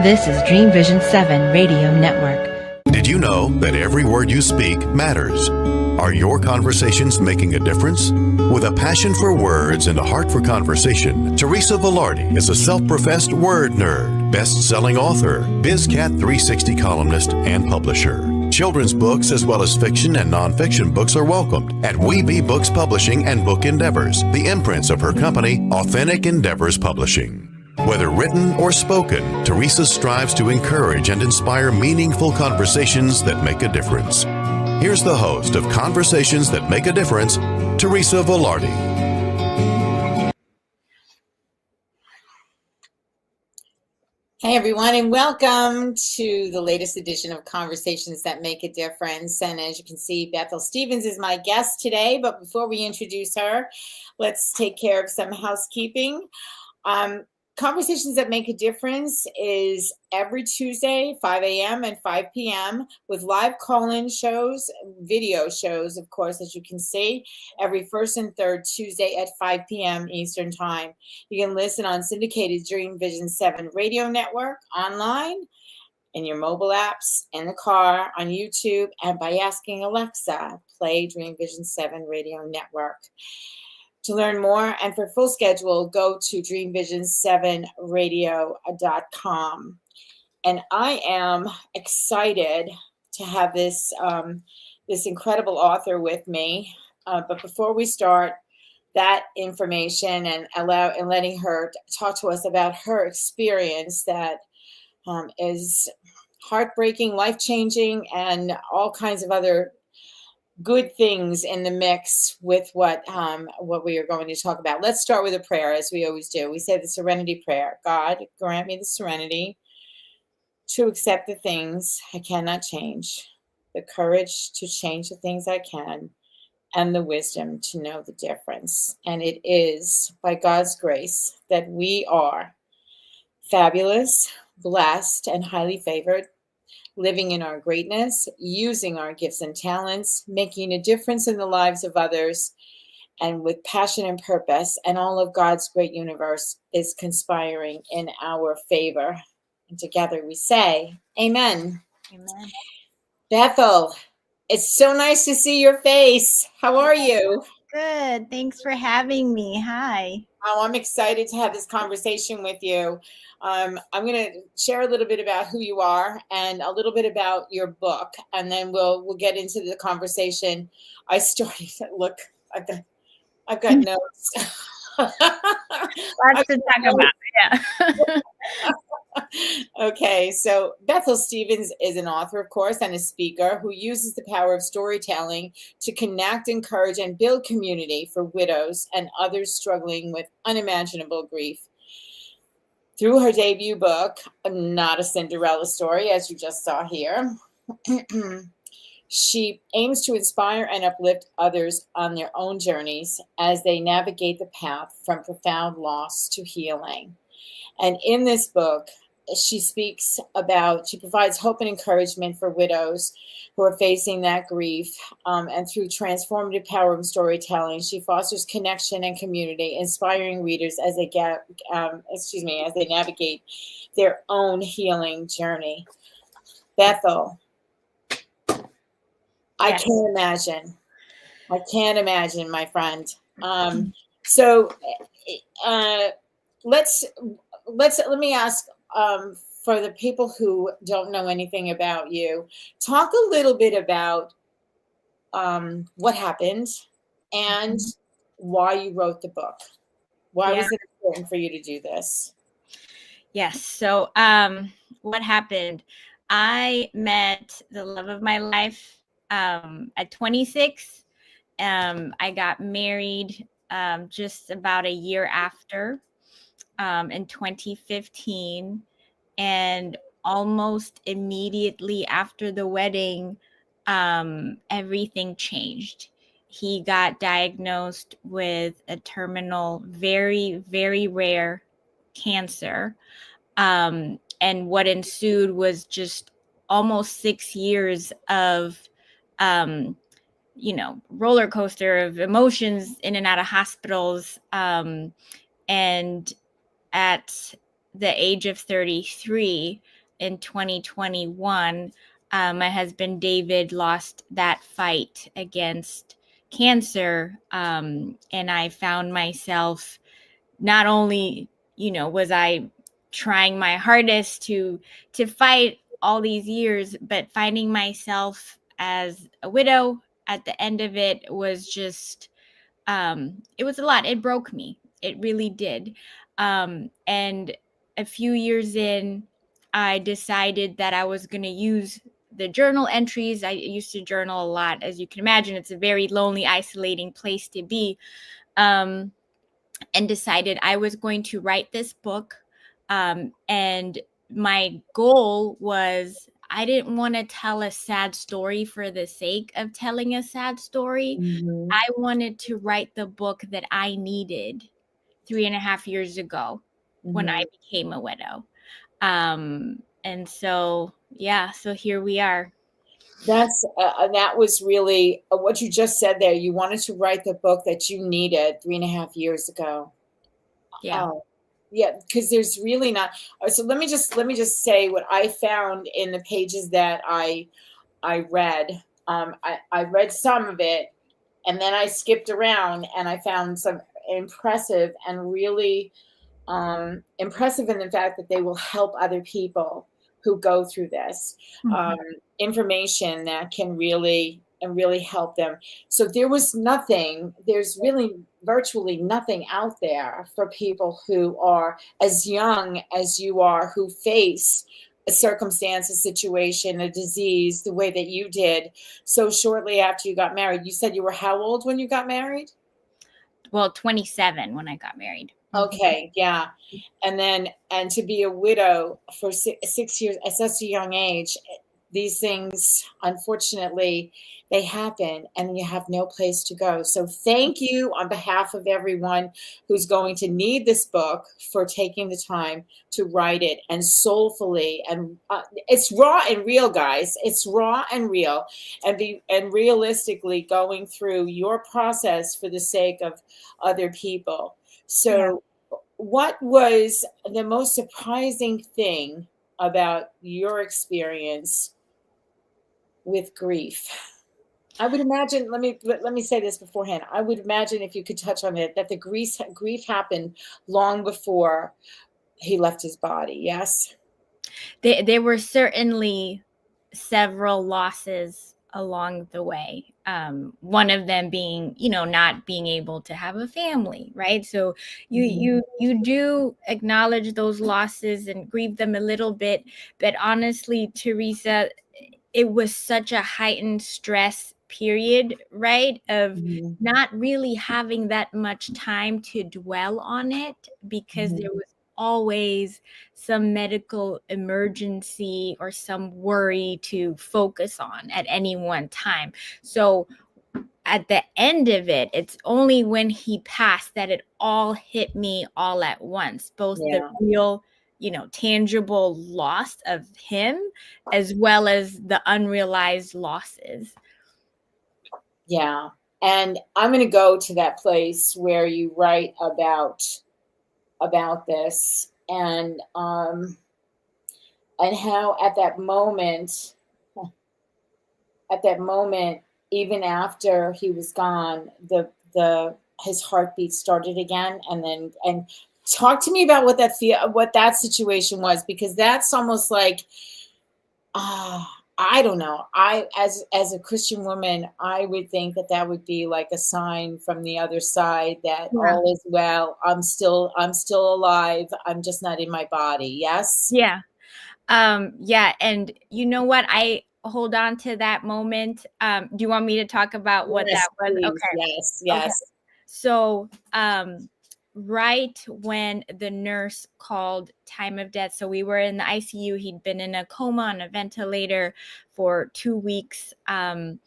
This is Dreamvisions 7 Radio Network. Did you know that every word you speak matters? Are your conversations making a difference? With a passion for words and a heart for conversation, Teresa Velardi is a self-professed word nerd, best-selling author, BizCat 360 columnist, and publisher. Children's books as well as fiction and nonfiction books are welcomed at We Be Books Publishing and Book Endeavors, the imprints of her company, Authentic Endeavors Publishing. Whether written or spoken, Teresa strives to encourage and inspire meaningful conversations that make a difference. Here's the host of Conversations That Make a Difference, Teresa Velardi. Hey everyone, and welcome to the latest edition of Conversations That Make a Difference. And as you can see, Bethel Stevens is my guest today. But before we introduce her, let's take care of some housekeeping. Conversations That Make a Difference is every Tuesday, 5 a.m. and 5 p.m. with live call-in shows, video shows, of course, as you can see, every first and third Tuesday at 5 p.m. Eastern Time. You can listen on syndicated Dreamvisions 7 Radio Network, online, in your mobile apps, in the car, on YouTube, and by asking Alexa, play Dreamvisions 7 Radio Network. To learn more and for full schedule, go to dreamvisions7radio.com. And I am excited to have this incredible author with me. But before we start that information and letting her talk to us about her experience that is heartbreaking, life-changing, and all kinds of other good things in the mix with what we are going to talk about. Let's start with a prayer, as we always do. We say the serenity prayer. God, grant me the serenity to accept the things I cannot change, the courage to change the things I can, and the wisdom to know the difference. And it is by God's grace that we are fabulous, blessed, and highly favored, living in our greatness, using our gifts and talents, making a difference in the lives of others, and with passion and purpose, and all of God's great universe is conspiring in our favor. And together we say, Amen. Amen. Bethel, it's so nice to see your face. How are you? Good. Thanks for having me. Hi. Oh, I'm excited to have this conversation with you. I'm going to share a little bit about who you are and a little bit about your book, and then we'll get into the conversation. I started. Look, I've got notes. Lots to talk about. Yeah. Okay, so Bethel Stevens is an author, of course, and a speaker who uses the power of storytelling to connect, encourage, and build community for widows and others struggling with unimaginable grief. Through her debut book, Not a Cinderella Story, as you just saw here, she aims to inspire and uplift others on their own journeys as they navigate the path from profound loss to healing. And in this book, she provides hope and encouragement for widows who are facing that grief. And through transformative power of storytelling, she fosters connection and community, inspiring readers as they navigate their own healing journey. Bethel, yes. I can't imagine, my friend. Let me ask, for the people who don't know anything about you, talk a little bit about what happened and why you wrote the book. Why was it important for you to do this? Yes. So what happened? I met the love of my life at 26. I got married just about a year after. In 2015, and almost immediately after the wedding, everything changed. He got diagnosed with a terminal, very, very rare cancer. And what ensued was just almost 6 years of, roller coaster of emotions in and out of hospitals. And at the age of 33, in 2021, my husband David lost that fight against cancer. And I found myself not only, was I trying my hardest to fight all these years, but finding myself as a widow at the end of it was just, it was a lot. It broke me. It really did. And a few years in, I decided that I was going to use the journal entries. I used to journal a lot. As you can imagine, it's a very lonely, isolating place to be. And decided I was going to write this book. And my goal was I didn't want to tell a sad story for the sake of telling a sad story. Mhm. I wanted to write the book that I needed 3.5 years ago when I became a widow. And so, yeah, so here we are. That was really what you just said there. You wanted to write the book that you needed 3.5 years ago. Yeah. Yeah, because there's really not. So let me just say what I found in the pages that I read. I read some of it, and then I skipped around, and I found some impressive and really impressive in the fact that they will help other people who go through this information that can really help them. So there's really virtually nothing out there for people who are as young as you are, who face a circumstance, a situation, a disease, the way that you did so shortly after you got married. You said you were how old when you got married? Well, 27 when I got married. Okay, yeah. And to be a widow for 6 years at such a young age, these things, unfortunately, they happen and you have no place to go. So thank you on behalf of everyone who's going to need this book for taking the time to write it and soulfully. And it's raw and real, guys. It's raw and real, and realistically going through your process for the sake of other people. So what was the most surprising thing about your experience with grief? I would imagine, let me say this beforehand. I would imagine, if you could touch on it, that the grief happened long before he left his body. Yes. There were certainly several losses along the way. One of them being, not being able to have a family, right? So you do acknowledge those losses and grieve them a little bit, but honestly, Teresa, it was such a heightened stress period, right? Of not really having that much time to dwell on it because there was always some medical emergency or some worry to focus on at any one time. So at the end of it, it's only when he passed that it all hit me all at once, both the real, tangible loss of him as well as the unrealized losses. Yeah. And I'm going to go to that place where you write about this, and how at that moment, even after he was gone, his heartbeat started again. And talk to me about what that situation was, because that's almost like, I don't know. As a Christian woman, I would think that would be like a sign from the other side that all is well. I'm still alive. I'm just not in my body. Yes. Yeah. Yeah. And you know what? I hold on to that moment. Do you want me to talk about what that was? Please. Okay. Yes. Okay. So, right when the nurse called time of death, so we were in the ICU, he'd been in a coma on a ventilator for 2 weeks. And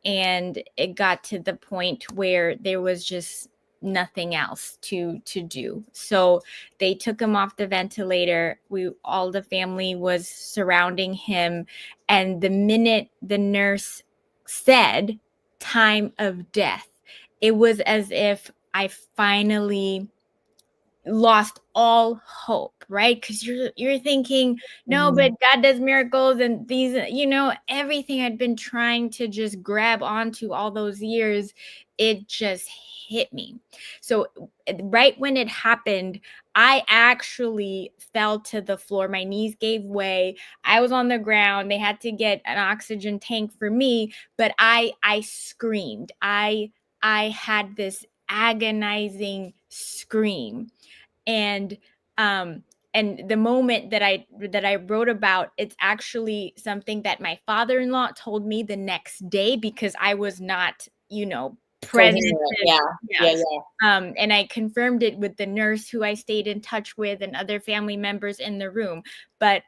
it got to the point where there was just nothing else to do. So they took him off the ventilator. All the family was surrounding him. And the minute the nurse said time of death, it was as if I finally lost all hope, right? Because you're thinking, no, but God does miracles, and these, everything I'd been trying to just grab onto all those years, it just hit me. So right when it happened, I actually fell to the floor. My knees gave way. I was on the ground. They had to get an oxygen tank for me, but I screamed. I had this agonizing scream. And and the moment that I wrote about, it's actually something that my father-in-law told me the next day, because I was not, present. Coherent. Yeah. Yeah. And I confirmed it with the nurse who I stayed in touch with and other family members in the room. But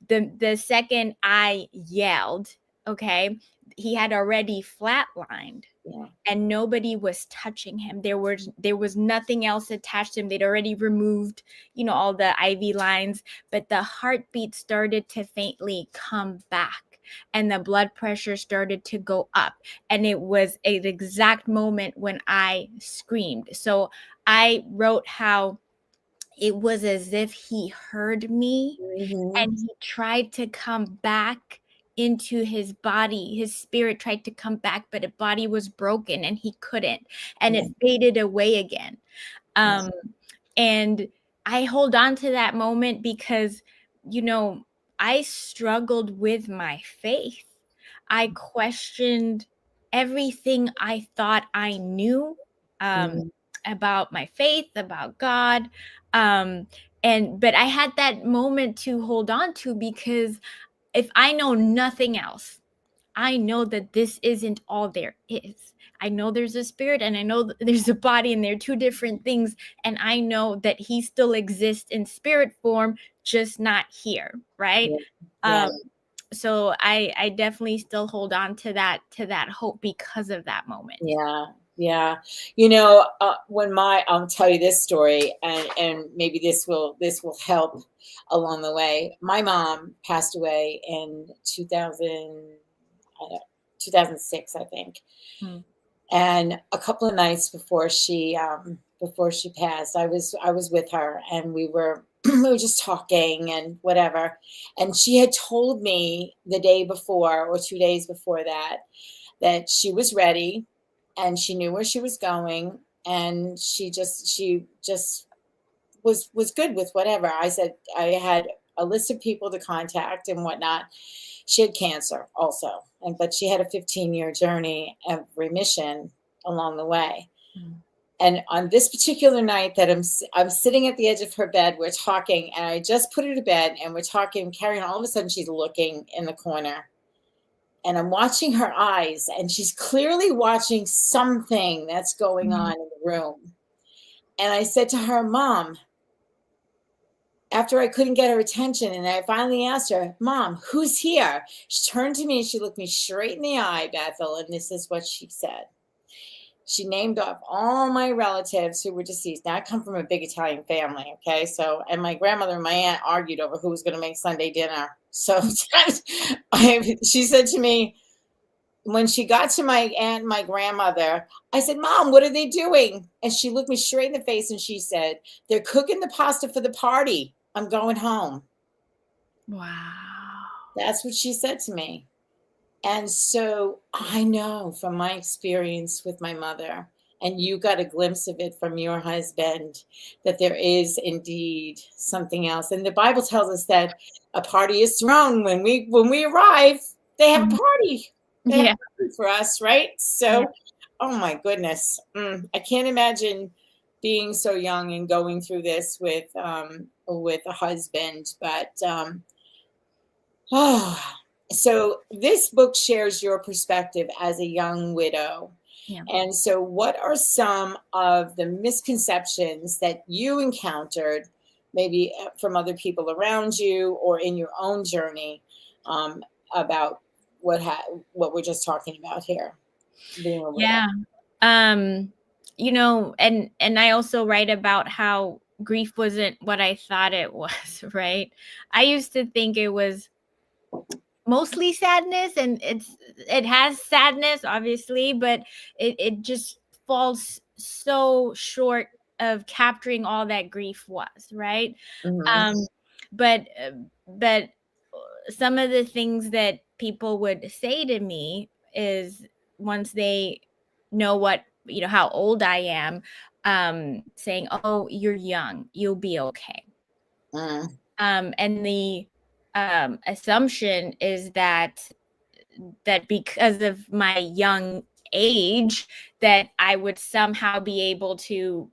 the second I yelled, okay, he had already flatlined. Yeah. And nobody was touching him. There was nothing else attached to him. They'd already removed, all the IV lines, but the heartbeat started to faintly come back, and the blood pressure started to go up. And it was an exact moment when I screamed. So I wrote how it was as if he heard me, and he tried to come back into his body. His spirit tried to come back, but his body was broken and he couldn't, and it faded away again. And I hold on to that moment because, I struggled with my faith. I questioned everything I thought I knew, about my faith, about God. But I had that moment to hold on to, because if I know nothing else, I know that this isn't all there is. I know there's a spirit, and I know that there's a body, and they're two different things. And I know that he still exists in spirit form, just not here. Right. Yeah. So I definitely still hold on to that hope because of that moment. Yeah. Yeah. I'll tell you this story, and maybe this will help along the way. My mom passed away in 2006, I think. And a couple of nights before she passed, I was with her, and we were we were just talking and whatever. And she had told me the day before, or 2 days before that she was ready, and she knew where she was going, and she just was good with whatever. I said I had a list of people to contact and whatnot. She had cancer also, but she had a 15-year journey of remission along the way. And on this particular night that I'm sitting at the edge of her bed, we're talking, and I just put her to bed, and we're talking, carrying on. All of a sudden, she's looking in the corner, and I'm watching her eyes, and she's clearly watching something that's going on in the room. And I said to her, Mom, after I couldn't get her attention, and I finally asked her, Mom, who's here? She turned to me and she looked me straight in the eye, Bethel, and this is what she said. She named off all my relatives who were deceased. Now, I come from a big Italian family, okay? So, and my grandmother and my aunt argued over who was going to make Sunday dinner. So she said to me, when she got to my aunt and my grandmother, I said, Mom, what are they doing? And she looked me straight in the face and she said, they're cooking the pasta for the party. I'm going home. Wow. That's what she said to me. And so I know from my experience with my mother, and you got a glimpse of it from your husband, that there is indeed something else. And the Bible tells us that a party is thrown when we arrive. They have a party. They have a party for us, right? So, oh my goodness, I can't imagine being so young and going through this with a husband. But so this book shares your perspective as a young widow. Yeah. And so what are some of the misconceptions that you encountered, maybe from other people around you or in your own journey, about what we're just talking about here? Being a widow. Yeah. And I also write about how grief wasn't what I thought it was, right? I used to think it was mostly sadness, and it has sadness, obviously, but it just falls so short of capturing all that grief was, right? Mhm. But some of the things that people would say to me is, once they know what, how old I am, saying, "Oh, you're young, you'll be okay." Mm. And the assumption is that because of my young age, that I would somehow be able to,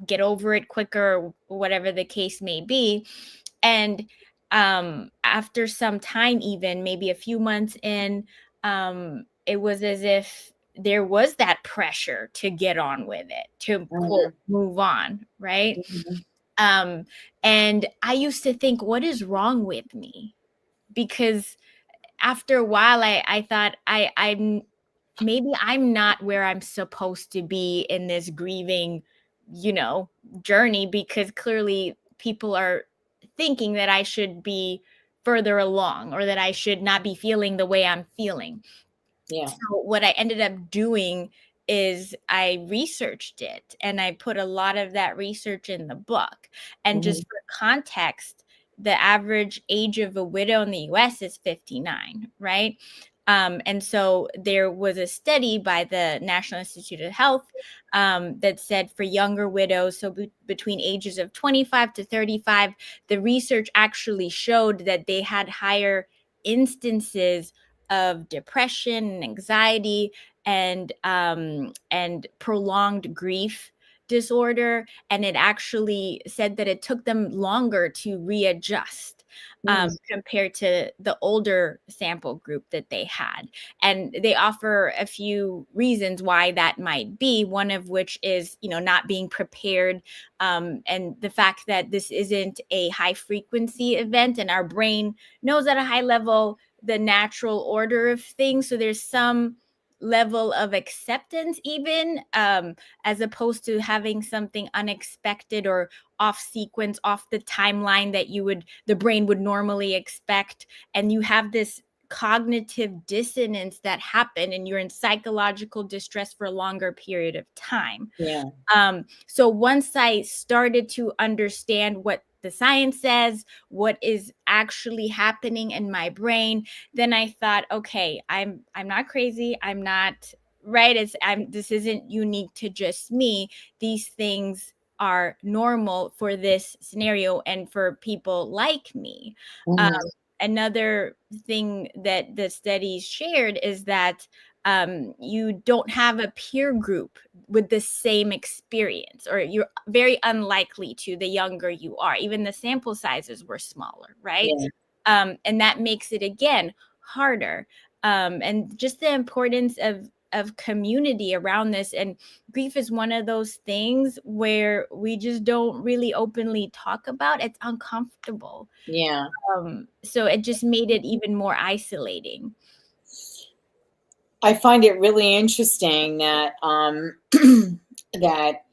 get over it quicker, or whatever the case may be. And after some time, even maybe a few months in, it was as if there was that pressure to get on with it, to quote, Mhm. move on, right? Mhm. Um, and I used to think, what is wrong with me? Because after a while, I thought I'm maybe I'm not where I'm supposed to be in this grieving, journey, because clearly people are thinking that I should be further along, or that I should not be feeling the way I'm feeling. Yeah. So what I ended up doing is I researched it, and I put a lot of that research in the book. And just Mhm. for context, the average age of a widow in the US is 59, right? And so there was a study by the National Institute of Health that said for younger widows, so between ages of 25 to 35, the research actually showed that they had higher instances of depression and anxiety, and prolonged grief disorder. And it actually said that it took them longer to readjust, Mm. compared to the older sample group that they had. And they offer a few reasons why that might be, one of which is, not being prepared, and the fact that this isn't a high frequency event, and our brain knows at a high level the natural order of things. So there's some level of acceptance, even, as opposed to having something unexpected or off sequence, off the timeline that the brain would normally expect. And you have this cognitive dissonance that happen, and you're in psychological distress for a longer period of time. Yeah. So once I started to understand what the science says, what is actually happening in my brain, then I thought, okay, I'm not crazy. I'm not right. This isn't unique to just me. These things are normal for this scenario and for people like me. Um, Mhm. Another thing that the studies shared is that you don't have a peer group with the same experience, or you're very unlikely to, the younger you are. Even the sample sizes were smaller, right? Yeah. And that makes it, again, harder. And just the importance of community around this. And grief is one of those things where we just don't really openly talk about. It's uncomfortable. Yeah. So it just made it even more isolating. I find it really interesting that that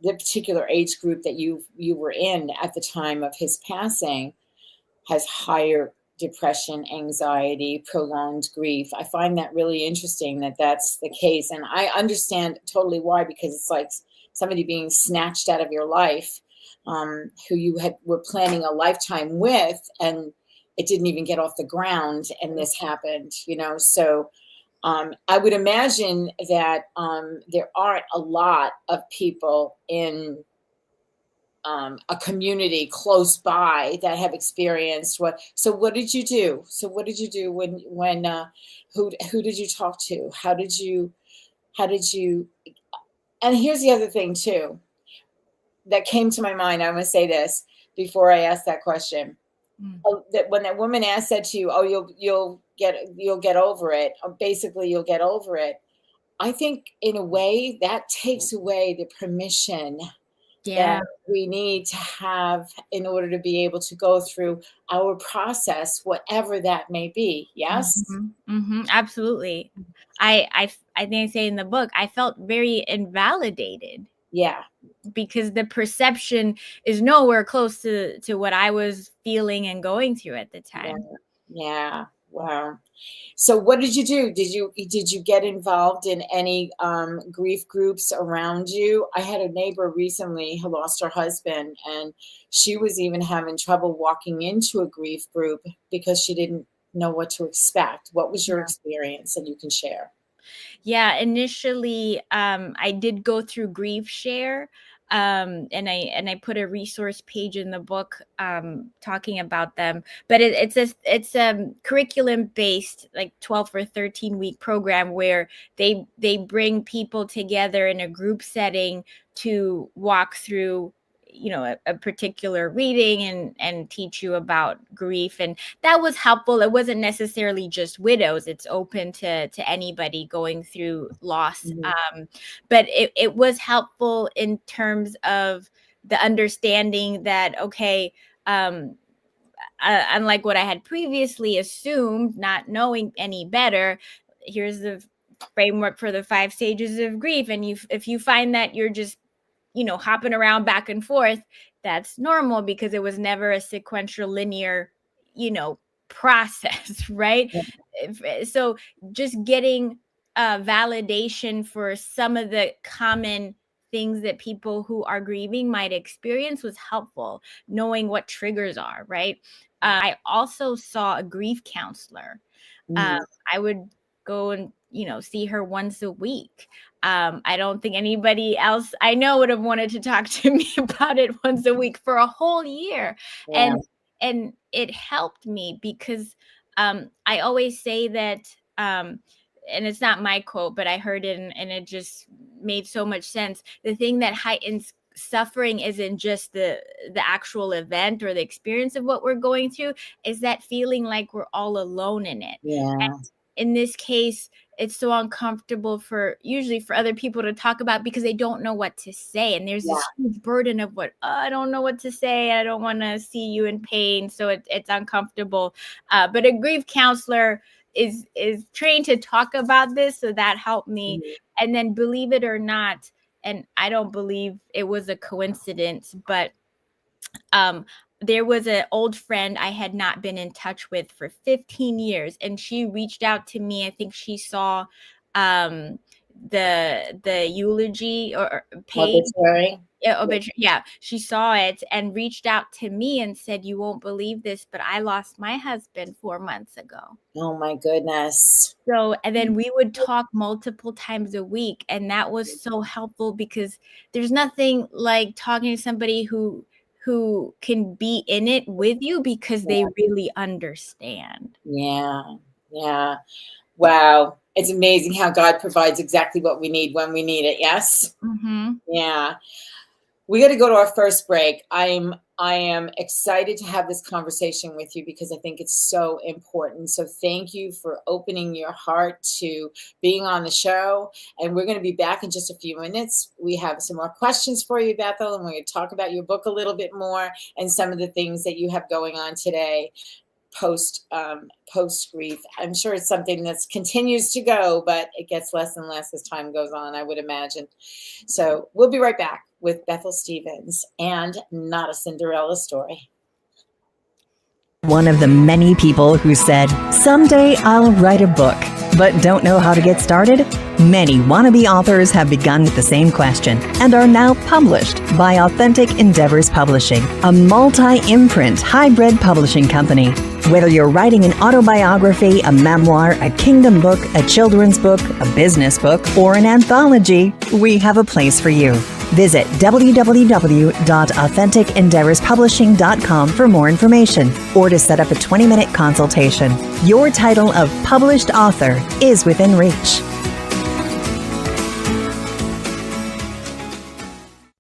the particular age group that you were in at the time of his passing has higher depression, anxiety, prolonged grief. I find that really interesting that that's the case, and I understand totally why, because it's like somebody being snatched out of your life, who you were planning a lifetime with, and it didn't even get off the ground, and this happened. So I would imagine that there aren't a lot of people in a community close by that have experienced what. So what did you do? So what did you do when who did you talk to? How did you? And here's the other thing too that came to my mind. I want to say this before I ask that question. Mm. That when that woman said to you, "Oh, you'll get over it," or basically you'll get over it. I think in a way that takes away the permission that Yeah. we need to have in order to be able to go through our process, whatever that may be. Yes? Absolutely. I think I say in the book, I felt very invalidated, Yeah. because the perception is nowhere close to what I was feeling and going through at the Yeah. time. Yeah. Wow. So what did you do? Did you get involved in any grief groups around you? I had a neighbor recently who lost her husband, and she was even having trouble walking into a grief group because she didn't know what to expect. What was your experience? And you can share. Yeah, initially, I did go through Grief Share, and I put a resource page in the book talking about them. But it's a curriculum based, like 12 or 13 week program where they bring people together in a group setting to walk through a particular reading and teach you about grief, and that was helpful. It wasn't necessarily just widows, it's open to anybody going through loss. But it was helpful in terms of the understanding that, okay, unlike what I had previously assumed, not knowing any better, here's the framework for the 5 stages of grief, and if you find that you're just hopping around back and forth, that's normal, because it was never a sequential linear, process, right? So just getting validation for some of the common things that people who are grieving might experience was helpful, knowing what triggers are, right? I also saw a grief counselor. I would go and see her once a week. I don't think anybody else I know would have wanted to talk to me about it once a week for a whole year. Yeah. And it helped me because I always say that, and it's not my quote, but I heard it and it just made so much sense. The thing that heightens suffering isn't just the actual event or the experience of what we're going through, is that feeling like we're all alone in it. Yeah. And in this case, it's so uncomfortable usually for other people to talk about because they don't know what to say. And there's this huge burden of I don't know what to say. I don't want to see you in pain. So it's uncomfortable. But a grief counselor is trained to talk about this. So that helped me. And then, believe it or not, and I don't believe it was a coincidence, but there was an old friend I had not been in touch with for 15 years. And she reached out to me. I think she saw the eulogy or page. Yeah, she saw it and reached out to me and said, "You won't believe this, but I lost my husband 4 months ago." Oh my goodness. So, and then we would talk multiple times a week. And that was so helpful because there's nothing like talking to somebody who can be in it with you because they really understand. Yeah. Wow. It's amazing how God provides exactly what we need when we need it. Yes. Yeah. We got to go to our first break. I am excited to have this conversation with you because I think it's so important. So thank you for opening your heart to being on the show. And we're going to be back in just a few minutes. We have some more questions for you, Bethel, and we're going to talk about your book a little bit more and some of the things that you have going on today post grief. I'm sure it's something that continues to go, but it gets less and less as time goes on, I would imagine. So we'll be right back with Bethel Stevens and Not a Cinderella Story. One of the many people who said, "Someday I'll write a book," but don't know how to get started? Many wannabe authors have begun with the same question and are now published by Authentic Endeavors Publishing, a multi-imprint hybrid publishing company. Whether you're writing an autobiography, a memoir, a kingdom book, a children's book, a business book, or an anthology, we have a place for you. Visit www.AuthenticEndeavorsPublishing.com for more information or to set up a 20-minute consultation. Your title of published author is within reach.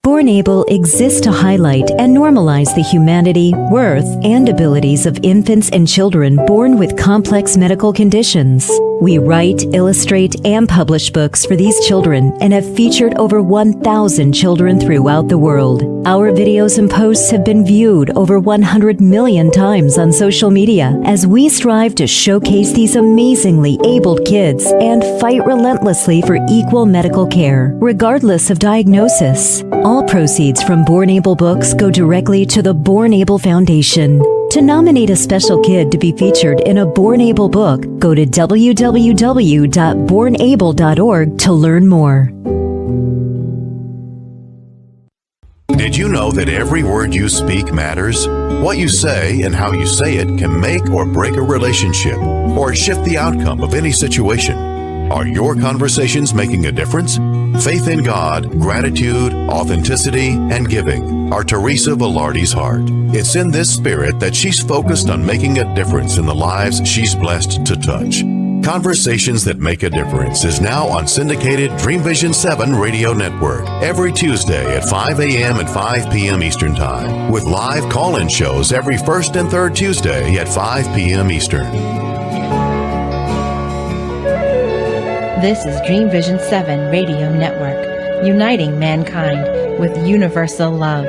Born Able exists to highlight and normalize the humanity, worth, and abilities of infants and children born with complex medical conditions. We write, illustrate, and publish books for these children and have featured over 1,000 children throughout the world. Our videos and posts have been viewed over 100 million times on social media as we strive to showcase these amazingly abled kids and fight relentlessly for equal medical care, regardless of diagnosis. All proceeds from Born Able books go directly to the Born Able Foundation. To nominate a special kid to be featured in a Born Able book, go to www.bornable.org to learn more. Did you know that every word you speak matters? What you say and how you say it can make or break a relationship or shift the outcome of any situation. Are your conversations making a difference? Faith in God, gratitude, authenticity, and giving are Teresa Velardi's heart. It's in this spirit that she's focused on making a difference in the lives she's blessed to touch. Conversations That Make a Difference is now on syndicated Dreamvisions 7 radio network every Tuesday at 5 a.m. and 5 p.m. Eastern Time, with live call-in shows every first and third Tuesday at 5 p.m. Eastern. This is Dreamvision 7 Radio Network, uniting mankind with universal love.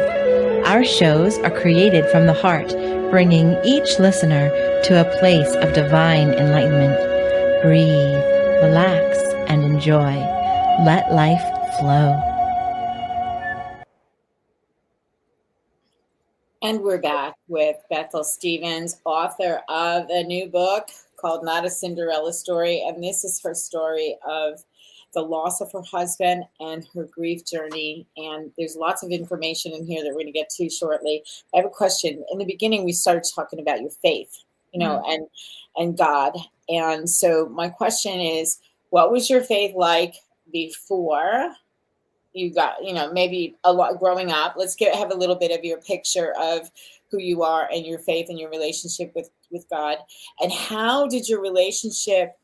Our shows are created from the heart, bringing each listener to a place of divine enlightenment. Breathe, relax, and enjoy. Let life flow. And we're back with Bethel Stevens, author of a new book called Not a Cinderella Story. And this is her story of the loss of her husband and her grief journey. And there's lots of information in here that we're going to get to shortly. I have a question. In the beginning, we started talking about your faith, and God. And so my question is, what was your faith like before you got, maybe a lot growing up? Let's have a little bit of your picture of who you are and your faith and your relationship with God. And how did your relationship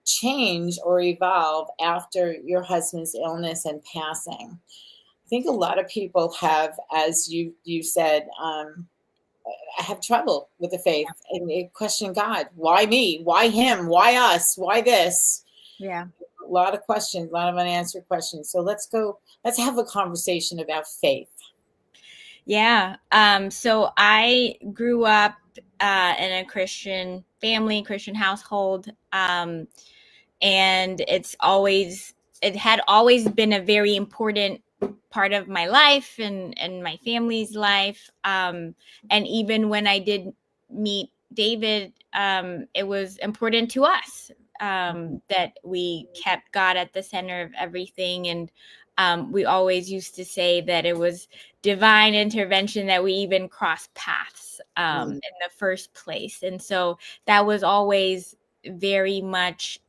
change or evolve after your husband's illness and passing? I think a lot of people have, as you said, have trouble with the faith and they question God. Why me? Why him? Why us? Why this? Yeah. A lot of questions, a lot of unanswered questions. So let's have a conversation about faith. Yeah. So I grew up in a Christian family, Christian household. And it had always been a very important part of my life and my family's life. And even when I did meet David, it was important to us that we kept God at the center of everything. And we always used to say that it was divine intervention that we even crossed paths in the first place. And so that was always very much,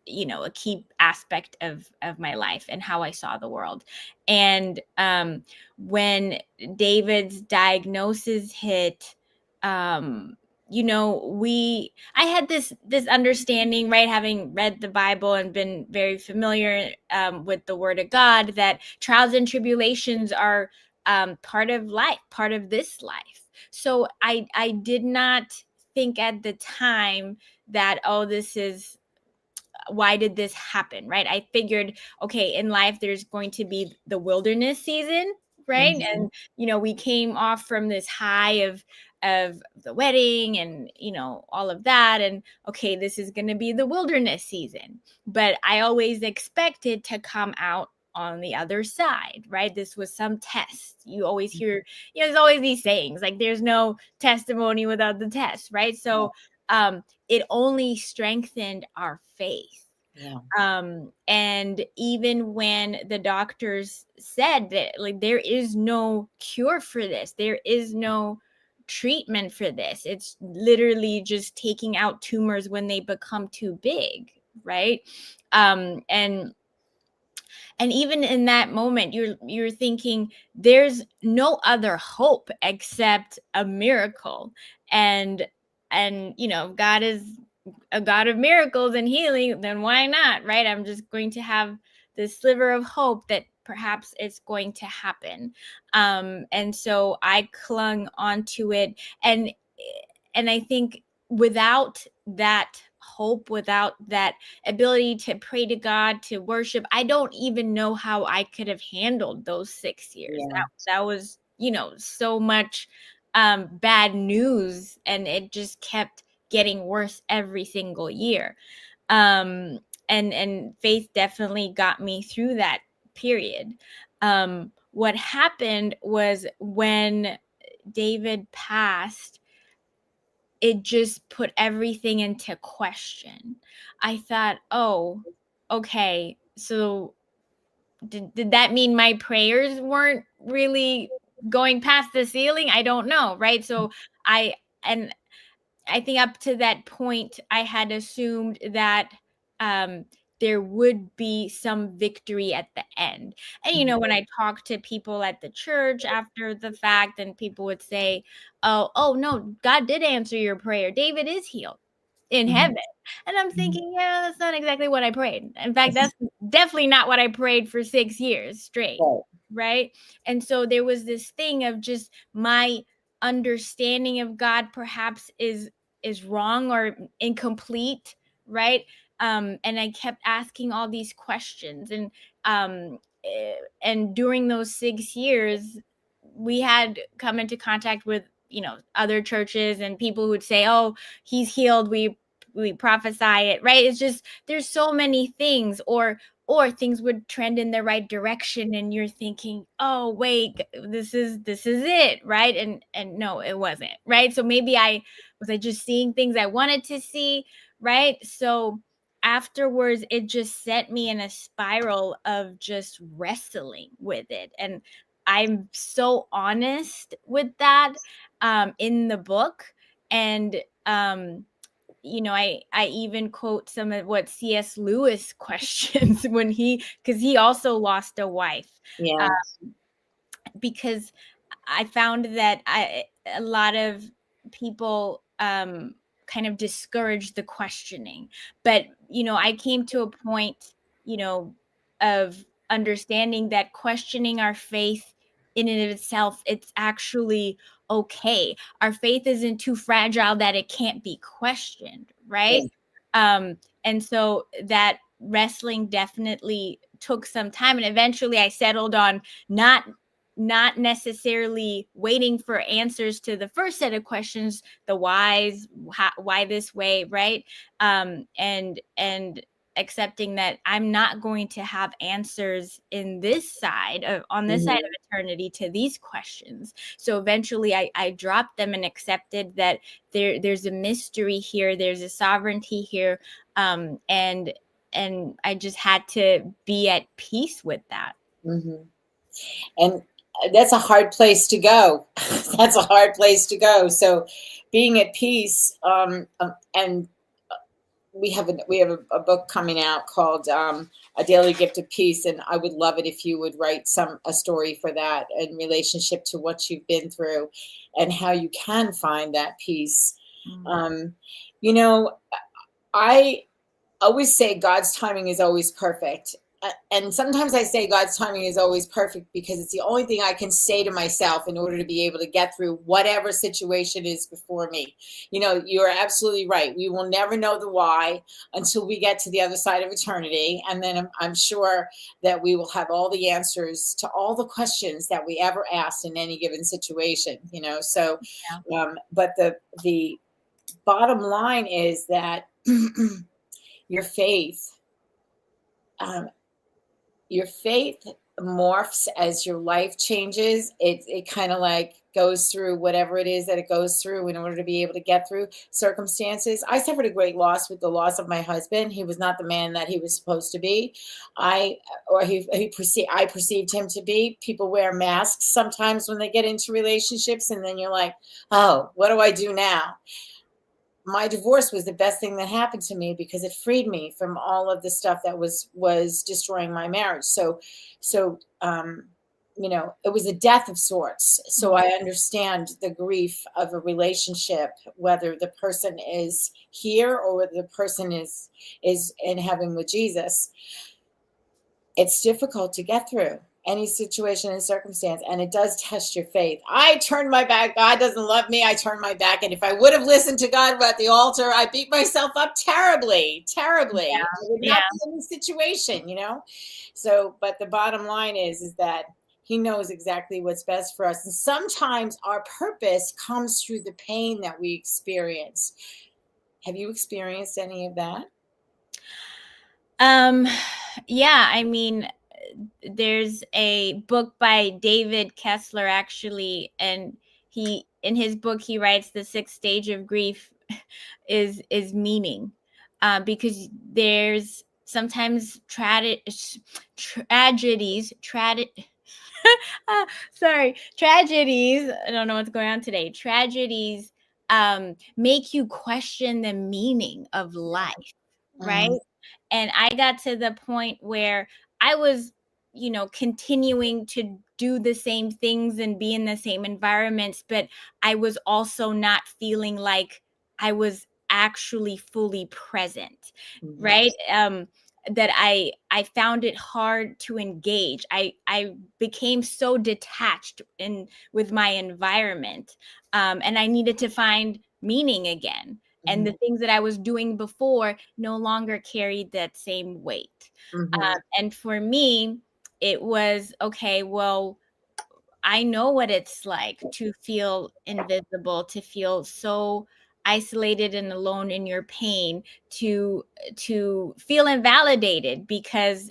a key aspect of my life and how I saw the world. And when David's diagnosis hit, I had this understanding, right, having read the Bible and been very familiar with the Word of God, that trials and tribulations are part of life, part of this life. So I did not think at the time that, why did this happen, right? I figured, okay, in life, there's going to be the wilderness season, right? Mm-hmm. And, we came off from this high of the wedding and, all of that. And okay, this is going to be the wilderness season. But I always expected to come out on the other side, right? This was some test. You always hear, there's always these sayings, like there's no testimony without the test, right? So it only strengthened our faith. Yeah. And even when the doctors said that, like, there is no cure for this, there is no treatment for this, it's literally just taking out tumors when they become too big, right? And even in that moment, you're thinking there's no other hope except a miracle. And God is a God of miracles and healing, then why not, right? I'm just going to have this sliver of hope that perhaps it's going to happen. And so I clung onto it. And I think without that hope, without that ability to pray to God, to worship, I don't even know how I could have handled those 6 years. Yeah. That was, so much bad news, and it just kept getting worse every single year. And faith definitely got me through that period. What happened was when David passed, it just put everything into question. I thought, oh, okay, so did that mean my prayers weren't really going past the ceiling? I don't know, right? So I and I think up to that point, I had assumed that there would be some victory at the end. And, when I talked to people at the church after the fact, and people would say, oh, no, God did answer your prayer. David is healed in heaven. And I'm thinking, yeah, that's not exactly what I prayed. In fact, that's definitely not what I prayed for 6 years straight. Right. And so there was this thing of just my understanding of God perhaps is wrong or incomplete, right? And I kept asking all these questions, and during those 6 years, we had come into contact with other churches and people who would say, "Oh, he's healed. We prophesy it," right? It's just there's so many things, or things would trend in the right direction and you're thinking, oh wait, this is it, right? And no, it wasn't, right? So maybe I just seeing things I wanted to see, right? So afterwards it just sent me in a spiral of just wrestling with it, and I'm so honest with that in the book. And I even quote some of what C.S. Lewis questions because he also lost a wife. Yeah. Because I found that a lot of people kind of discourage the questioning. But, I came to a point, of understanding that questioning our faith in and of itself, it's actually okay. Our faith isn't too fragile that it can't be questioned, right? And so that wrestling definitely took some time, and eventually I settled on not necessarily waiting for answers to the first set of questions, the whys, why this way, right? And accepting that I'm not going to have answers in this side on this side of eternity to these questions. So eventually I dropped them and accepted that there's a mystery here, there's a sovereignty here, and I just had to be at peace with that. And that's a hard place to go. That's a hard place to go. So being at peace, and we have a book coming out called A Daily Gift of Peace, and I would love it if you would write a story for that in relationship to what you've been through and how you can find that peace. I always say God's timing is always perfect. And sometimes I say God's timing is always perfect because it's the only thing I can say to myself in order to be able to get through whatever situation is before me. You're absolutely right. We will never know the why until we get to the other side of eternity. And then I'm sure that we will have all the answers to all the questions that we ever asked in any given situation, So, but the bottom line is that your faith morphs as your life changes. It kind of like goes through whatever it is that it goes through in order to be able to get through circumstances. I suffered a great loss with the loss of my husband. He was not the man that he was supposed to be. I perceived him to be. People wear masks sometimes when they get into relationships, and then you're like, oh, what do I do now? My divorce was the best thing that happened to me because it freed me from all of the stuff that was destroying my marriage. So, it was a death of sorts. So I understand the grief of a relationship, whether the person is here or whether the person is in heaven with Jesus. It's difficult to get through any situation and circumstance, and it does test your faith. I turned my back. God doesn't love me. I turned my back. And if I would have listened to God at the altar, I beat myself up terribly. I would not be in this situation, So, but the bottom line is that he knows exactly what's best for us. And sometimes our purpose comes through the pain that we experience. Have you experienced any of that? Yeah, I mean, there's a book by David Kessler, actually, and in his book he writes The Sixth Stage of Grief, is meaning, because there's sometimes tragedies tragedies. I don't know what's going on today. Tragedies make you question the meaning of life, right? And I got to the point where I was, continuing to do the same things and be in the same environments, but I was also not feeling like I was actually fully present, right? That I found it hard to engage. I became so detached with my environment, and I needed to find meaning again. And the things that I was doing before no longer carried that same weight. And for me, it was, okay, well, I know what it's like to feel invisible, to feel so isolated and alone in your pain, to feel invalidated because,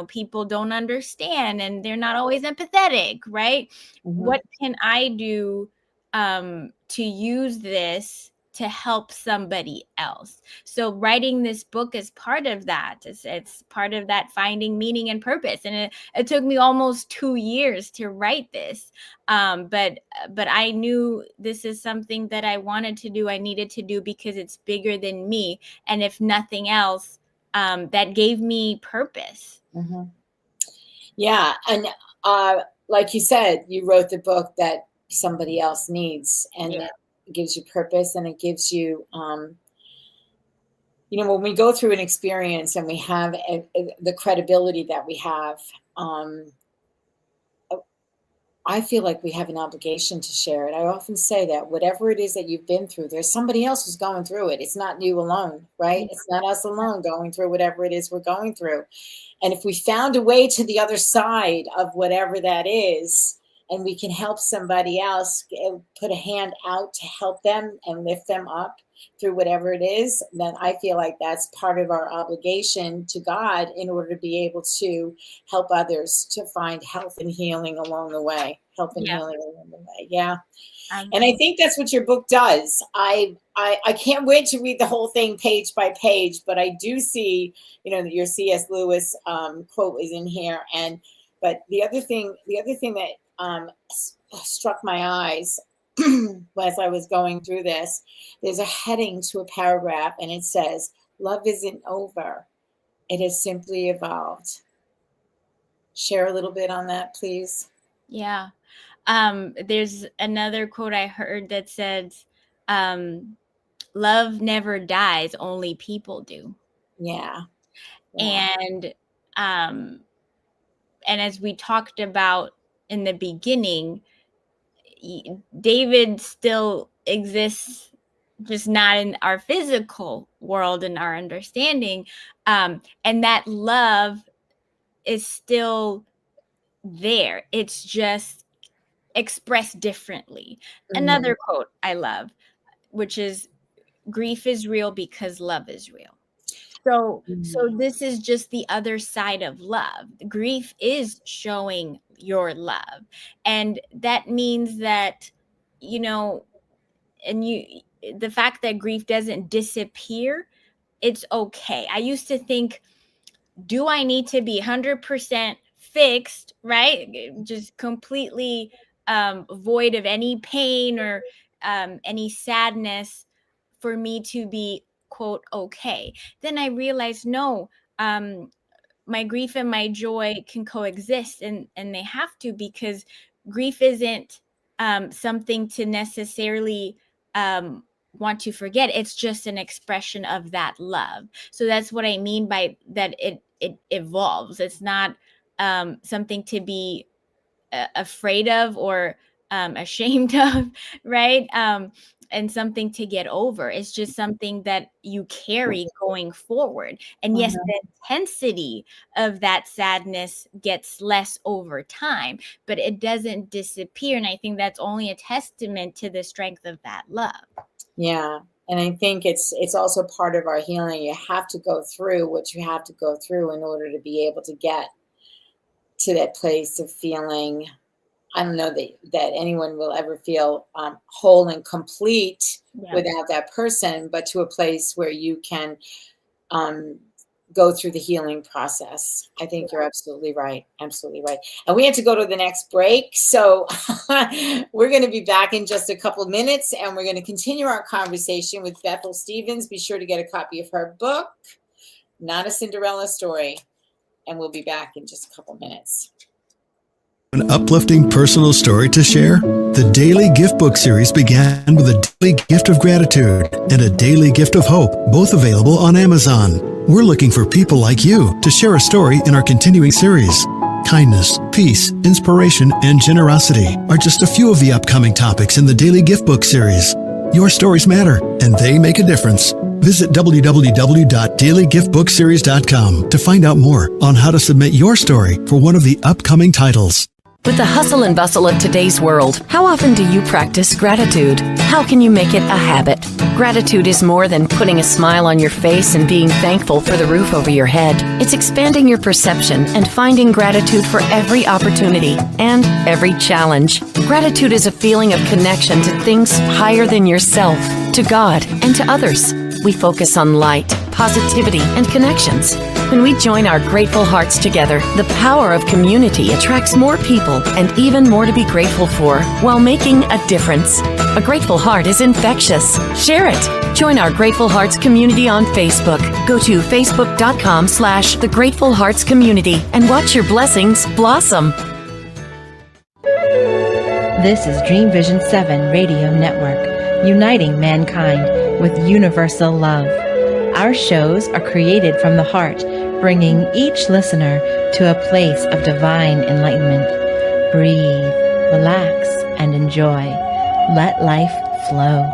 people don't understand and they're not always empathetic, right? What can I do to use this to help somebody else? So writing this book is part of that. It's part of that finding meaning and purpose. And it took me almost 2 years to write this. But I knew this is something that I wanted to do, I needed to do, because it's bigger than me. And if nothing else, that gave me purpose. Yeah. And like you said, you wrote the book that somebody else needs, and it gives you purpose, and it gives you, when we go through an experience and we have the credibility that we have, I feel like we have an obligation to share it. I often say that whatever it is that you've been through, there's somebody else who's going through it. It's not you alone, right? It's not us alone going through whatever it is we're going through. And if we found a way to the other side of whatever that is, and we can help somebody else, put a hand out to help them and lift them up through whatever it is, then I feel like that's part of our obligation to God in order to be able to help others to find health and healing along the way. Healing along the way. Yeah. And I think that's what your book does. I can't wait to read the whole thing page by page, but I do see, your C.S. Lewis quote is in here. But the other thing that struck my eyes as I was going through this, there's a heading to a paragraph, and it says, "Love isn't over. It has simply evolved." Share a little bit on that, please. Yeah. There's another quote I heard that says, "Love never dies, only people do." Yeah. And as we talked about in the beginning, David still exists, just not in our physical world and our understanding. And that love is still there. It's just expressed differently. Another quote I love, which is, "Grief is real because love is real." So this is just the other side of love. Grief is showing your love. And that means that, the fact that grief doesn't disappear, it's okay. I used to think, do I need to be 100% fixed, right? Just completely void of any pain or any sadness for me to be, quote, okay. Then I realized, no, my grief and my joy can coexist, and they have to, because grief isn't something to necessarily want to forget. It's just an expression of that love. So that's what I mean by that. It evolves. It's not something to be afraid of or ashamed of, right? And something to get over. It's just something that you carry going forward. And yes, the intensity of that sadness gets less over time, but it doesn't disappear. And I think that's only a testament to the strength of that love. Yeah. And I think it's also part of our healing. You have to go through what you have to go through in order to be able to get to that place of feeling I don't know that anyone will ever feel whole and complete without that person, but to a place where you can go through the healing process. I think you're absolutely right. Absolutely right. And we have to go to the next break. So we're going to be back in just a couple of minutes, and we're going to continue our conversation with Bethel Stevens. Be sure to get a copy of her book, Not a Cinderella Story. And we'll be back in just a couple of minutes. An uplifting personal story to share? The Daily Gift Book series began with a daily gift of gratitude and a daily gift of hope, both available on Amazon. We're looking for people like you to share a story in our continuing series. Kindness, peace, inspiration, and generosity are just a few of the upcoming topics in the Daily Gift Book series. Your stories matter, and they make a difference. Visit www.dailygiftbookseries.com to find out more on how to submit your story for one of the upcoming titles. With the hustle and bustle of today's world, how often do you practice gratitude? How can you make it a habit? Gratitude is more than putting a smile on your face and being thankful for the roof over your head. It's expanding your perception and finding gratitude for every opportunity and every challenge. Gratitude is a feeling of connection to things higher than yourself, to God, and to others. We focus on light, positivity, and connections. When we join our grateful hearts together, the power of community attracts more people and even more to be grateful for while making a difference. A grateful heart is infectious. Share it. Join our Grateful Hearts community on Facebook. Go to facebook.com/The Grateful Hearts Community and watch your blessings blossom. This is Dreamvision 7 Radio Network, uniting mankind with universal love. Our shows are created from the heart, bringing each listener to a place of divine enlightenment. Breathe, relax, and enjoy. Let life flow.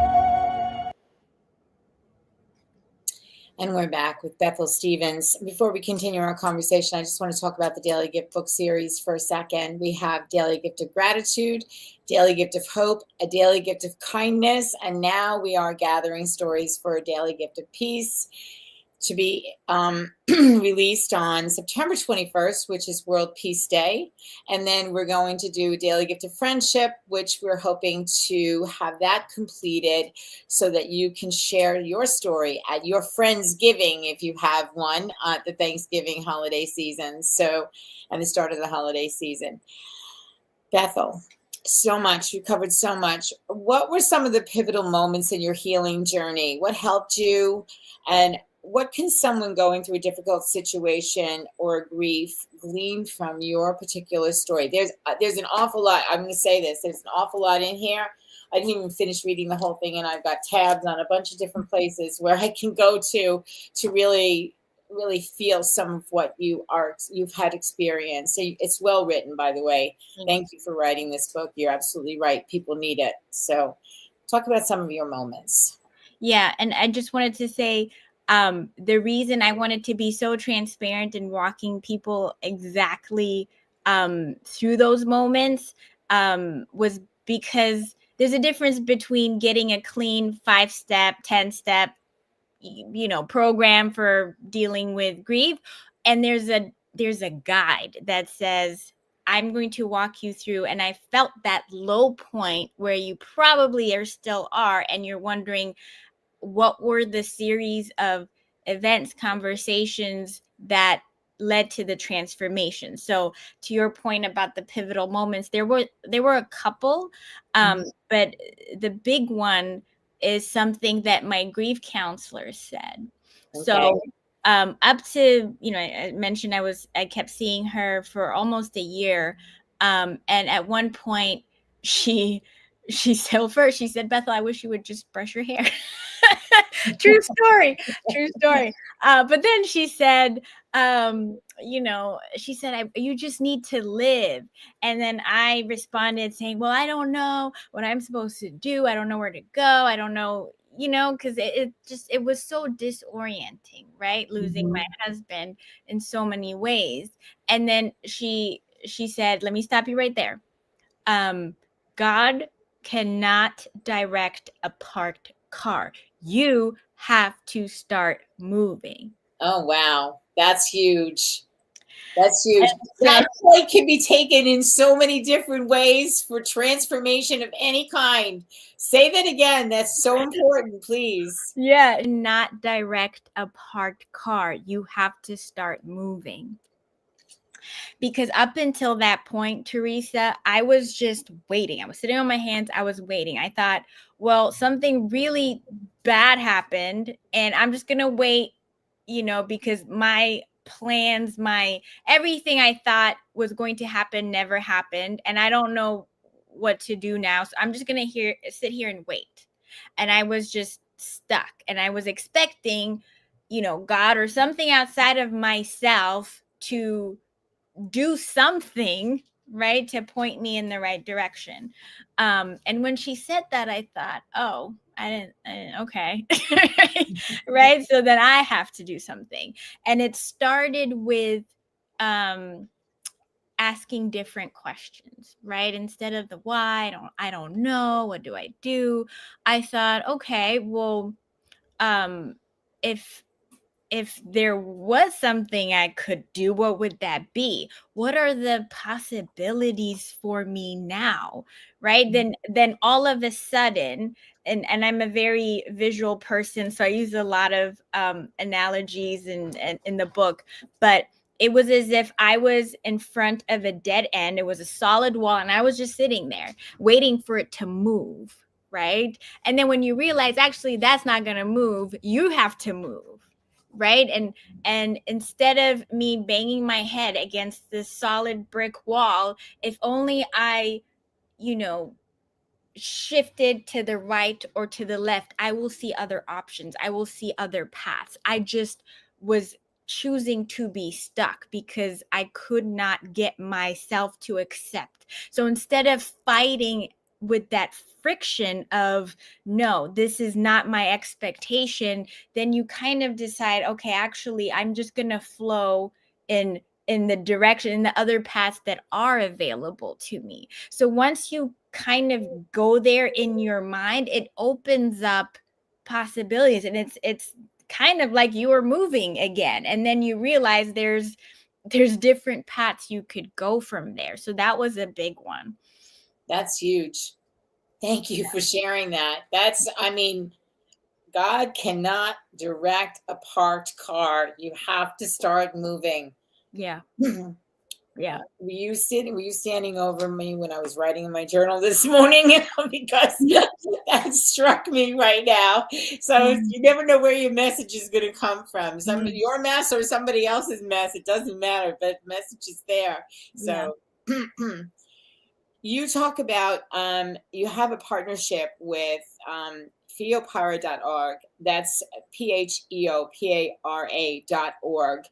And we're back with Bethel Stevens. Before we continue our conversation, I just want to talk about the Daily Gift Book series for a second. We have Daily Gift of Gratitude, Daily Gift of Hope, a Daily Gift of Kindness, and now we are gathering stories for a Daily Gift of Peace to be released on September 21st, which is World Peace Day. And then we're going to do Daily Gift of Friendship, which we're hoping to have that completed so that you can share your story at your Friendsgiving, if you have one, the Thanksgiving holiday season. So, and the start of the holiday season. Bethel, so much. You covered so much. What were some of the pivotal moments in your healing journey? What helped you? And what can someone going through a difficult situation or grief glean from your particular story? There's an awful lot. I'm going to say this. There's an awful lot in here. I didn't even finish reading the whole thing, and I've got tabs on a bunch of different places where I can go to really feel some of what you've had experience. So it's well written, by the way. Thank you for writing this book. You're absolutely right. People need it. So talk about some of your moments. Yeah. And I just wanted to say, the reason I wanted to be so transparent and walking people exactly through those moments was because there's a difference between getting a clean 5-step, 10-step, program for dealing with grief, and there's a guide that says, I'm going to walk you through. And I felt that low point where you probably still are, and you're wondering, what were the series of events, conversations that led to the transformation? So to your point about the pivotal moments, there were a couple, but the big one is something that my grief counselor said. Okay. So up to, I mentioned I kept seeing her for almost a year. And at one point she said, she said, Bethel, I wish you would just brush your hair. True story. But then she said, you just need to live. And then I responded saying, well, I don't know what I'm supposed to do. I don't know where to go. I don't know, because it was so disorienting, right? Losing my husband in so many ways. And then she said, let me stop you right there. God cannot direct a parked car. You have to start moving. Oh, wow. That's huge. That's huge. So, That point can be taken in so many different ways for transformation of any kind. Say that again. That's so important, please. yeah, not direct a parked car. You have to start moving. Because up until that point, Teresa, I was just waiting. I was sitting on my hands. I was waiting. I thought, well, something really bad happened and I'm just going to wait, because my plans, my everything I thought was going to happen never happened. And I don't know what to do now. So I'm just going to sit here and wait. And I was just stuck and I was expecting, God or something outside of myself to do something, right, to point me in the right direction. And when she said that, I thought, oh, I didn't okay. Right. So then I have to do something. And it started with asking different questions, right? Instead of the why, I don't know, what do I do? I thought, okay, well, if there was something I could do, what would that be? What are the possibilities for me now? Right. Then all of a sudden, and I'm a very visual person, so I use a lot of analogies in the book, but it was as if I was in front of a dead end. It was a solid wall and I was just sitting there waiting for it to move. Right. And then when you realize actually that's not going to move, you have to move. Right. And instead of me banging my head against this solid brick wall, if only I, shifted to the right or to the left, I will see other options. I will see other paths. I just was choosing to be stuck because I could not get myself to accept. So instead of fighting with that friction of, no, this is not my expectation, then you kind of decide, okay, actually, I'm just going to flow in the direction, in the other paths that are available to me. So once you kind of go there in your mind, it opens up possibilities, and it's kind of like you are moving again, and then you realize there's different paths you could go from there. So that was a big one. That's huge. Thank you for sharing that. God cannot direct a parked car. You have to start moving. Yeah. Yeah. Were you standing over me when I was writing in my journal this morning? Because that struck me right now. So you never know where your message is going to come from. Your mess or somebody else's mess. It doesn't matter, but the message is there. So you talk about, you have a partnership with feopara.org. That's PHEOPARA.org.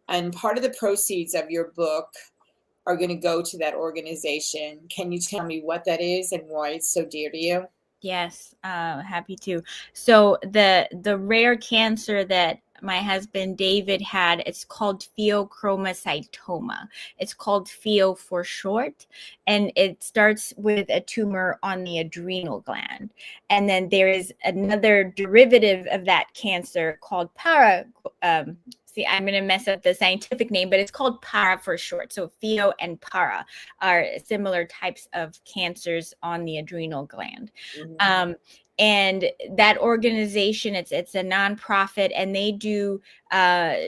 And part of the proceeds of your book are going to go to that organization. Can you tell me what that is and why it's so dear to you? Yes, happy to. So the rare cancer that my husband David had, it's called pheochromocytoma. It's called pheo for short, and it starts with a tumor on the adrenal gland. And then there is another derivative of that cancer called I'm going to mess up the scientific name, but it's called para for short. So pheo and para are similar types of cancers on the adrenal gland. And that organization, it's a nonprofit, and they do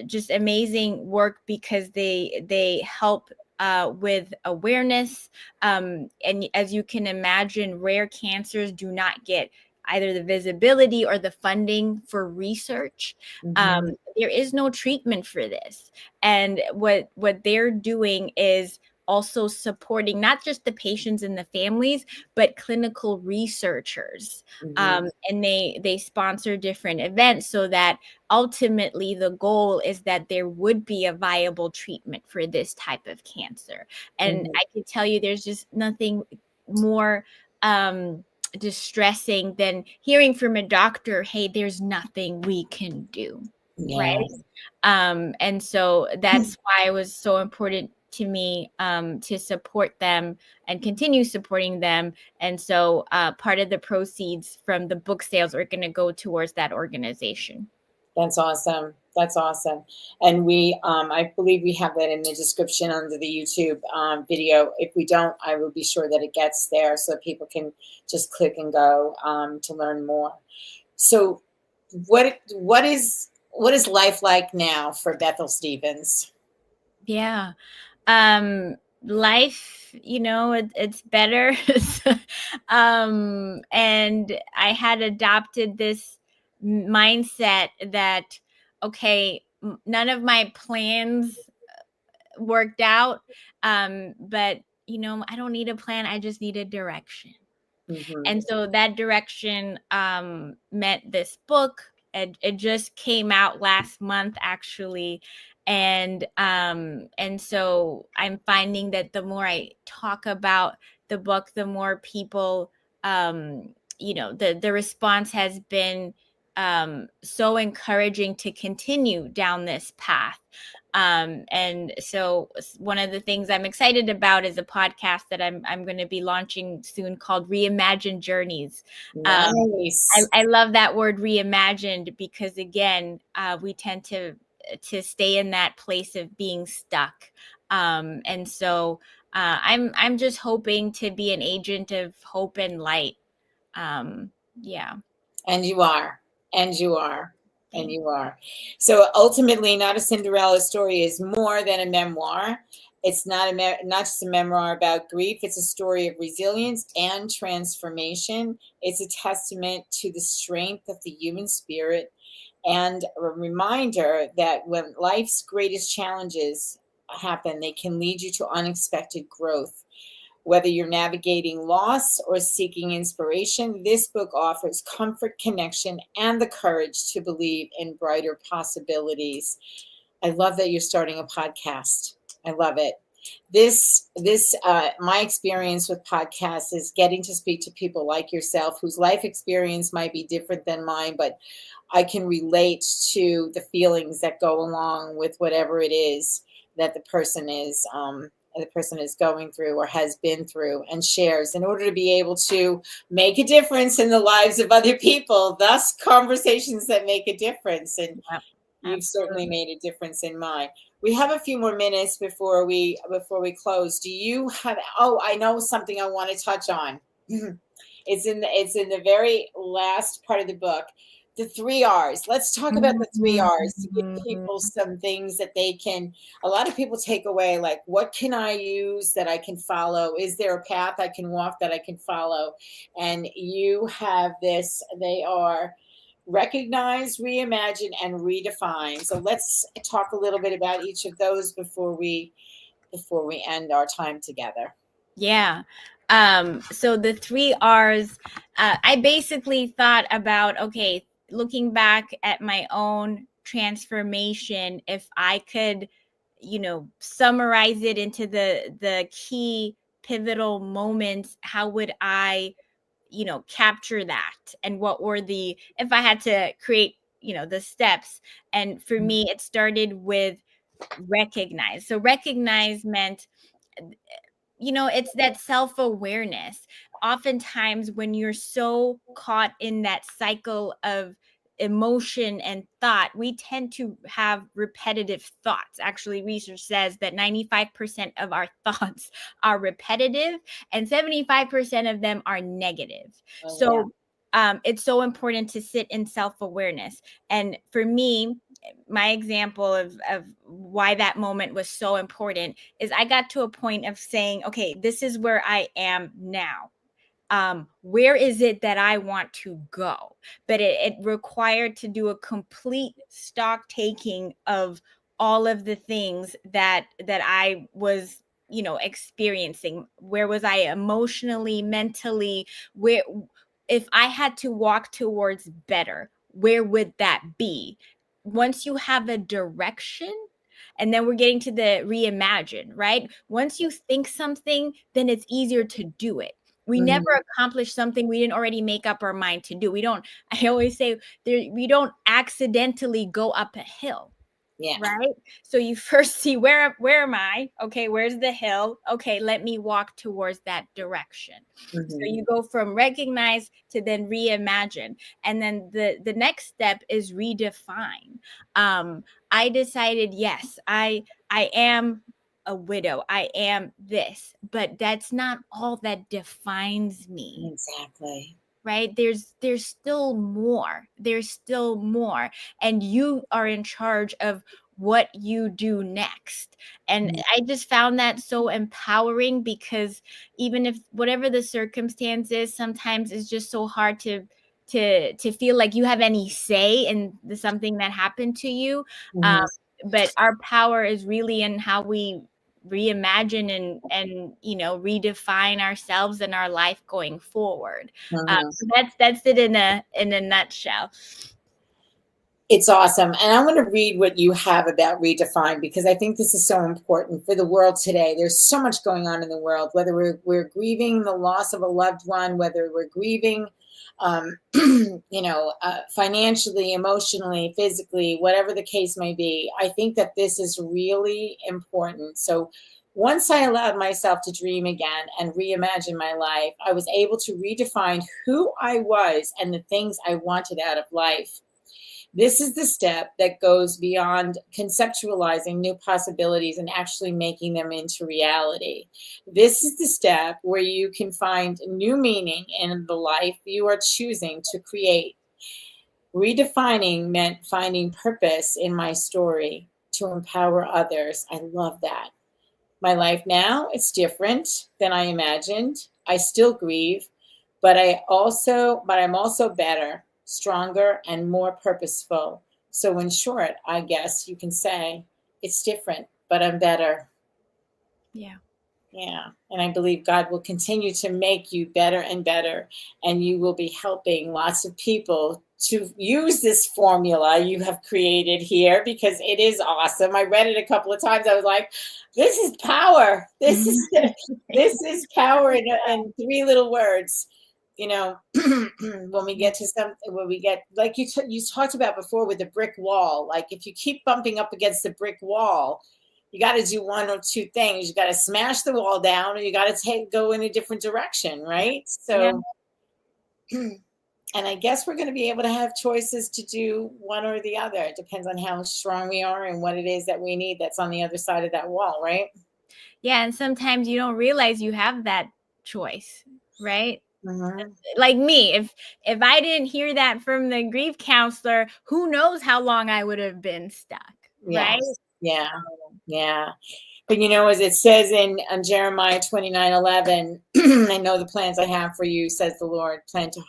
just amazing work because they help with awareness. And as you can imagine, rare cancers do not get either the visibility or the funding for research. There is no treatment for this. And what they're doing is also supporting not just the patients and the families, but clinical researchers. And they sponsor different events so that ultimately the goal is that there would be a viable treatment for this type of cancer. And I can tell you there's just nothing more distressing than hearing from a doctor, hey, there's nothing we can do. Right. And so that's why it was so important to me to support them and continue supporting them. And so part of the proceeds from the book sales are going to go towards that organization. That's awesome. That's awesome. And we, I believe we have that in the description under the YouTube video. If we don't, I will be sure that it gets there so people can just click and go to learn more. So, what is life like now for Bethel Stevens? Yeah. Life, it's better. And I had adopted this mindset that, okay, none of my plans worked out. But I don't need a plan. I just need a direction. Mm-hmm. And so that direction meant this book. It just came out last month, actually. And so I'm finding that the more I talk about the book, the more people, the response has been so encouraging to continue down this path. And so one of the things I'm excited about is a podcast that I'm going to be launching soon called Reimagined Journeys. Nice. I love that word reimagined because, again, we tend to stay in that place of being stuck. And so I'm just hoping to be an agent of hope and light. Yeah. And you are. And you are. And you are. So ultimately, Not a Cinderella Story is more than a memoir. It's not just a memoir about grief. It's a story of resilience and transformation. It's a testament to the strength of the human spirit and a reminder that when life's greatest challenges happen, they can lead you to unexpected growth. Whether you're navigating loss or seeking inspiration, this book offers comfort, connection, and the courage to believe in brighter possibilities. I love that you're starting a podcast. I love it. My experience with podcasts is getting to speak to people like yourself whose life experience might be different than mine, but I can relate to the feelings that go along with whatever it is that the person is going through or has been through and shares in order to be able to make a difference in the lives of other people, thus conversations that make a difference. And Yep, you've certainly made a difference in mine. We have a few more minutes before we close. Do you have, I know something I want to touch on. It's in the very last part of the book. The 3 R's. Let's talk about the 3 R's to give people some things that they can, a lot of people take away, like, what can I use that I can follow? Is there a path I can walk that I can follow? And you have this, they are recognize, reimagine, and redefine. So let's talk a little bit about each of those before we end our time together. Yeah. So the 3 R's, I basically thought about, okay, looking back at my own transformation, if I could, summarize it into the key pivotal moments, how would I, capture that? And what were if I had to create, the steps? And for me, it started with recognize. So recognize meant, it's that self-awareness. Oftentimes when you're so caught in that cycle of emotion and thought, we tend to have repetitive thoughts. Actually, research says that 95% of our thoughts are repetitive and 75% of them are negative. It's so important to sit in self-awareness. And for me, my example of why that moment was so important is I got to a point of saying, okay, this is where I am now. Where is it that I want to go? But it required to do a complete stock taking of all of the things that I was, experiencing. Where was I emotionally, mentally? Where, if I had to walk towards better, where would that be? Once you have a direction, and then we're getting to the reimagine, right? Once you think something, then it's easier to do it. We never accomplish something we didn't already make up our mind to do. I always say, we don't accidentally go up a hill. Yeah. Right. So you first see where am I? Okay, where's the hill? Okay, let me walk towards that direction. So you go from recognize to then reimagine. And then the next step is redefine. I decided, yes, I am a widow. I am this, but that's not all that defines me. Exactly. Right? There's still more. There's still more. And you are in charge of what you do next. And I just found that so empowering, because even if whatever the circumstances, sometimes it's just so hard to feel like you have any say in something that happened to you. But our power is really in how we reimagine and redefine ourselves and our life going forward. So that's it in a nutshell. It's awesome. And I'm going to read what you have about redefine, because I think this is so important for the world today. There's so much going on in the world, whether we're grieving the loss of a loved one, whether we're grieving financially, emotionally, physically, whatever the case may be. I think that this is really important. So once I allowed myself to dream again and reimagine my life, I was able to redefine who I was and the things I wanted out of life. This is the step that goes beyond conceptualizing new possibilities and actually making them into reality. This is the step where you can find new meaning in the life you are choosing to create. Redefining meant finding purpose in my story to empower others. I love that. My life now, it's different than I imagined. I still grieve, but I'm also better, stronger, and more purposeful. So in short, I guess you can say it's different, but I'm better. Yeah. Yeah. And I believe God will continue to make you better and better. And you will be helping lots of people to use this formula you have created here, because it is awesome. I read it a couple of times. I was like, this is power. This is power in three little words. When we get like you talked about before with the brick wall, like if you keep bumping up against the brick wall, you got to do one or two things. You got to smash the wall down, or you got to go in a different direction, right? So, and I guess we're going to be able to have choices to do one or the other. It depends on how strong we are and what it is that we need that's on the other side of that wall, right? Yeah, and sometimes you don't realize you have that choice, right? Mm-hmm. Like me, if I didn't hear that from the grief counselor, who knows how long I would have been stuck, right? Yes. Yeah. But as it says in Jeremiah 29:11, I know the plans I have for you, says the Lord, plan to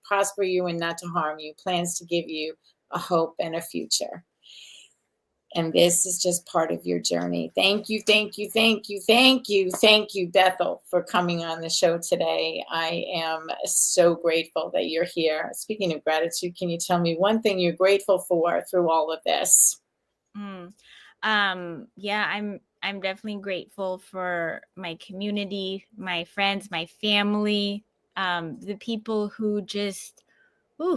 prosper you and not to harm you, plans to give you a hope and a future. And this is just part of your journey. Thank you, Bethel, for coming on the show today. I am so grateful that you're here. Speaking of gratitude, can you tell me one thing you're grateful for through all of this? Yeah, I'm definitely grateful for my community, my friends, my family, the people who just, I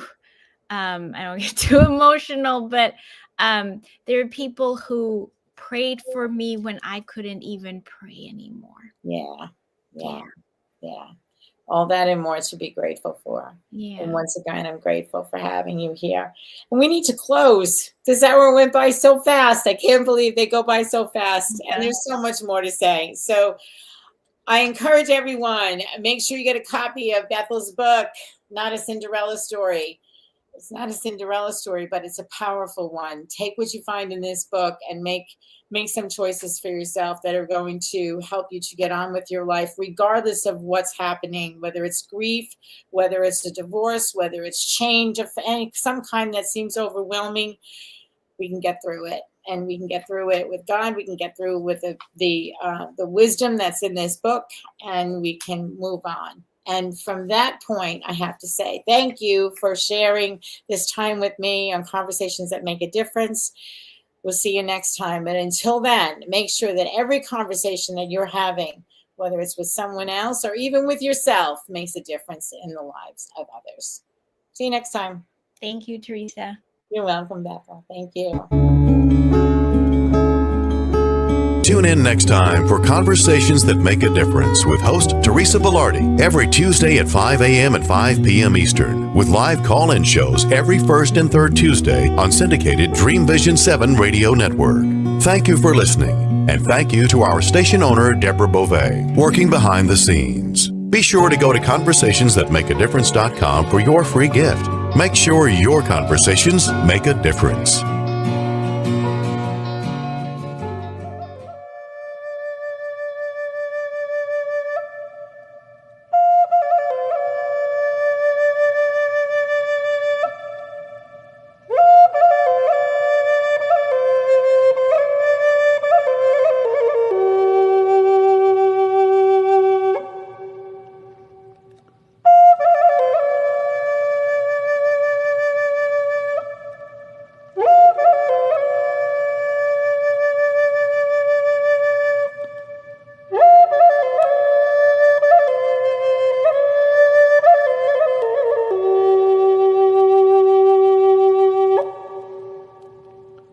don't get too emotional, but there are people who prayed for me when I couldn't even pray anymore. Yeah. All that and more to be grateful for. Yeah. And once again, I'm grateful for having you here. And we need to close. This hour went by so fast. I can't believe they go by so fast. Yeah. And there's so much more to say. So I encourage everyone, make sure you get a copy of Bethel's book, Not a Cinderella Story. It's not a Cinderella story, but it's a powerful one. Take what you find in this book and make some choices for yourself that are going to help you to get on with your life, regardless of what's happening, whether it's grief, whether it's a divorce, whether it's change of some kind that seems overwhelming. We can get through it, and we can get through it with God. We can get through with the wisdom that's in this book, and we can move on. And from that point, I have to say, thank you for sharing this time with me on Conversations That Make a Difference. We'll see you next time. But until then, make sure that every conversation that you're having, whether it's with someone else or even with yourself, makes a difference in the lives of others. See you next time. Thank you, Teresa. You're welcome, Bethel. Thank you. Tune in next time for Conversations That Make a Difference with host Teresa Velardi every Tuesday at 5 a.m. and 5 p.m. Eastern, with live call-in shows every first and third Tuesday on syndicated Dreamvision 7 radio network. Thank you for listening, and thank you to our station owner, Deborah Beauvais, working behind the scenes. Be sure to go to conversationsthatmakeadifference.com for your free gift. Make sure your conversations make a difference.